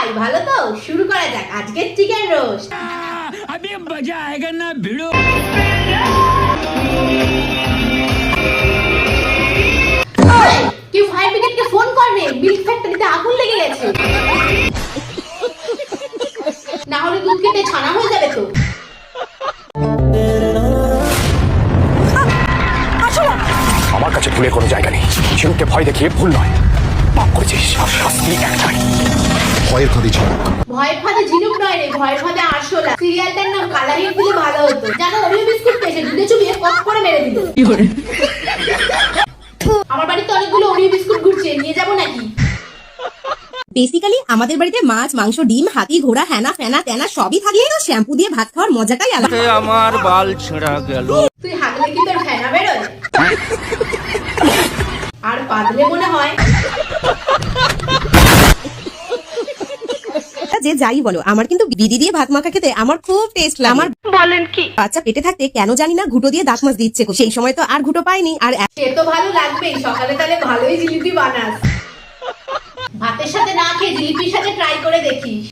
ভাই ভালো তো? শুরু করা যাক আজকের চিকেন রোস্ট। अभी मजा आएगा ना भिड़ो। কেউ ফায়ার ব্রিগেডকে ফোন করবে, মিল্ক ফ্যাক্টরিতে আগুন লেগে গেছে। না হলে দুধ কেটে ছানা হয়ে যাবে তো। আমার কাছে ভুলের কোনো জায়গা নেই। ঝিনুককে ভয় দেখিয়ে ভুল নয়, পাপ করেছিস, শাস্তি একটাই, ভয়ের ফাঁদে ঝিনুক। ভয়ের ফাঁদে ঝিনুক নয় রে, ভয়ের ফাঁদে আরশোলা। সিরিয়ালটার নাম কালারিং দিলে ভালো হতো। জানো ওরিও বিস্কুট পেয়েছে, দুধে চুবিয়ে পপ করে মেরে দিল। আমার বাড়িতে অনেকগুলো ওরিও বিস্কুট ঘুরছে, নিয়ে যাবো নাকি? বেসিক্যালি আমাদের বাড়িতে মাছ, মাংস, ডিম, হাতি, ঘোড়া, হ্যানা ফেনা তেনা সবই থাকে। তো শ্যাম্পু দিয়ে ভাত খাওয়ার মজাটাই আলাদা। আমার বাল ছেঁড়া গেল। তুই হাগলে কি তোর ফেনা বেরোয়? আর পাতলে মনে হয়। যে যাই বলো, আমার কিন্তু বিড়ি দিয়ে ভাত মাখা খেতে আমার খুব টেস্ট লাগে। আমার বলেন কি? বাচ্চা পেটে থাকতে কেন জানি না ঘুটো দিয়ে দাঁত মাছ দিচ্ছে, সেই সময় তো আর ঘুটো পাইনি। আর সে তো ভালো লাগবেই, সকালে তাহলে ভালোই জিলিপি বানাস। ভাতের সাথে না খেয়ে জিলিপির সাথে ট্রাই করে দেখিস।